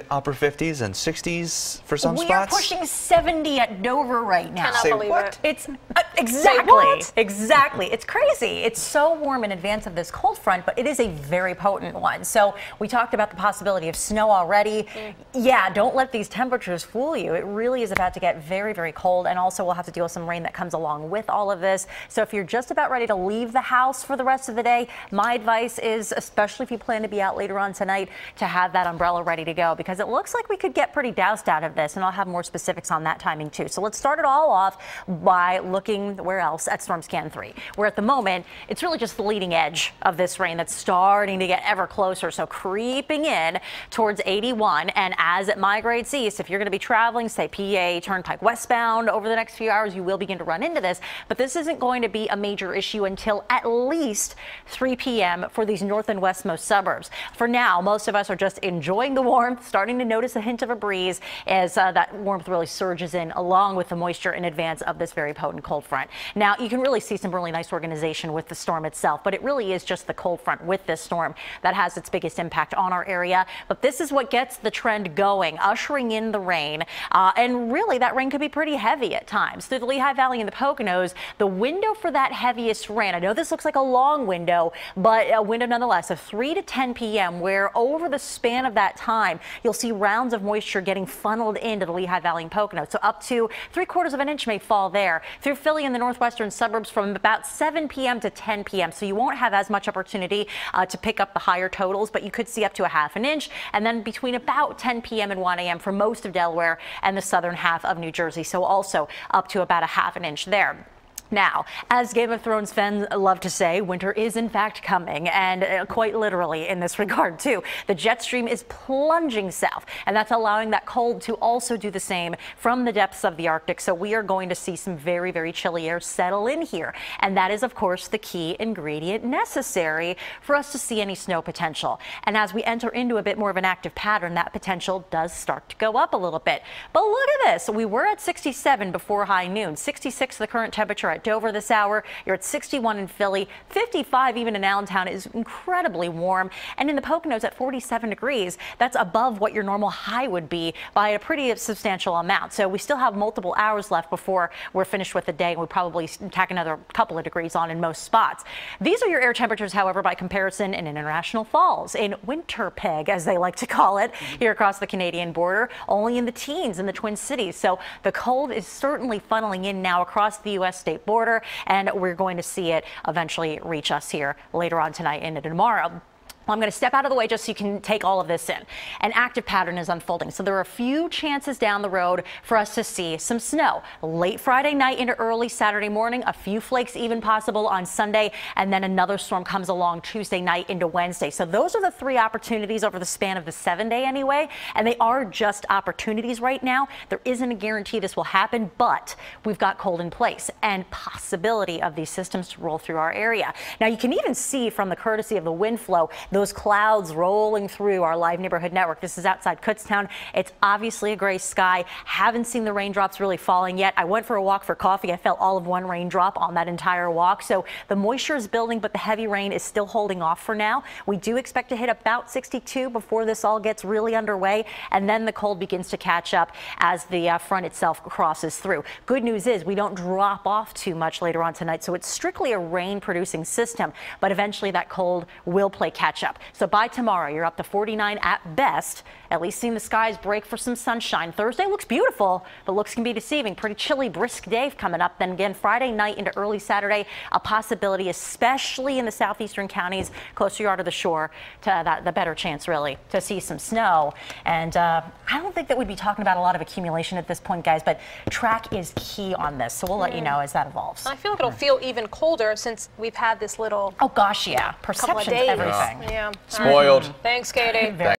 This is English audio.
upper 50s and 60s for some spots. We are pushing 70 at Dover right now. Cannot believe it. It's exactly. It's crazy. It's so warm in advance of this cold front, but it is a very potent one. So we talked about the possibility of snow already. Yeah, don't let these temperatures fool you. It really is about to get very, very cold, and also we'll have to deal with some rain that comes along with all of this. So if you're just about ready to leave the house for the rest of the day, my advice is, especially if you plan to be out later on tonight, to have that umbrella ready to go, because it looks like we could get pretty doused out of this, and I'll have more specifics on that timing too. So let's start it all off by looking where else at Storm Scan 3, where at the moment it's really just the leading edge of this rain that's starting to get ever closer, so creeping in towards 81. And as it migrates east, if you're going to be traveling, say PA Turnpike westbound over the next few hours, you will begin to run into this, but this isn't going to be a major issue until at least 3 p.m. for these north and westmost suburbs. For now, most of us are just enjoying the warmth, starting to notice a hint of a breeze as that warmth really surges in along with the moisture in advance of this very potent cold front. Now, you can really see some really nice organization with the storm itself, but it really is just the cold front with this storm that has its biggest impact on our area. But this is what gets the trend going, ushering in the rain. And really, that rain could be pretty heavy at times. Through the Lehigh Valley and the Poconos, the window for that heaviest rain, I know this looks like a long window, but a window nonetheless of 3 to 10 p.m., where over the span of that time, you'll see rounds of moisture getting funneled into the Lehigh Valley and Poconos. So up to 3/4 of an inch may fall there. Through Philly and the northwestern suburbs from about 7 p.m. to 10 p.m. So you won't have as much opportunity to pick up the higher totals, but you could see up to a ½ an inch. And then between about 10 p.m. and 1 a.m. for most of Delaware and the southern half of New Jersey. So also up to about a ½ an inch there. Now, as Game of Thrones fans love to say, winter is in fact coming, and quite literally in this regard too. The jet stream is plunging south, and that's allowing that cold to also do the same from the depths of the Arctic. So we are going to see some very, very chilly air settle in here, and that is of course the key ingredient necessary for us to see any snow potential. And as we enter into a bit more of an active pattern, that potential does start to go up a little bit. But look at this, we were at 67 before high noon, 66 the current temperature at Dover this hour. You're at 61 in Philly, 55 even in Allentown is incredibly warm, and in the Poconos at 47 degrees. That's above what your normal high would be by a pretty substantial amount. So we still have multiple hours left before we're finished with the day, and we probably tack another couple of degrees on in most spots. These are your air temperatures, however, by comparison in International Falls, in Winterpeg, as they like to call it, here across the Canadian border, only in the teens in the Twin Cities. So the cold is certainly funneling in now across the U.S. state border, and we're going to see it eventually reach us here later on tonight and into tomorrow. I'm going to step out of the way just so you can take all of this in. An active pattern is unfolding, so there are a few chances down the road for us to see some snow. Late Friday night into early Saturday morning, a few flakes even possible on Sunday, and then another storm comes along Tuesday night into Wednesday. So those are the 3 opportunities over the span of the 7-day anyway, and they are just opportunities right now. There isn't a guarantee this will happen, but we've got cold in place and possibility of these systems to roll through our area. Now you can even see from the courtesy of the wind flow those clouds rolling through our live neighborhood network. This is outside Kutztown. It's obviously a gray sky. Haven't seen the raindrops really falling yet. I went for a walk for coffee. I felt all of 1 raindrop on that entire walk. So the moisture is building, but the heavy rain is still holding off for now. We do expect to hit about 62 before this all gets really underway, and then the cold begins to catch up as the front itself crosses through. Good news is we don't drop off too much later on tonight, so it's strictly a rain producing system, but eventually that cold will play catch up. So by tomorrow, you're up to 49 at best, at least seeing the skies break for some sunshine. Thursday looks beautiful, but looks can be deceiving. Pretty chilly, brisk day coming up. Then again, Friday night into early Saturday, a possibility, especially in the southeastern counties, closer you are to the shore, to the better chance really to see some snow. And I don't think that we'd be talking about a lot of accumulation at this point, guys, but track is key on this. So we'll let you know as that evolves. I feel like it'll feel even colder since we've had this little oh gosh, yeah, perception's everything. Yeah. Spoiled. Thanks, Katie.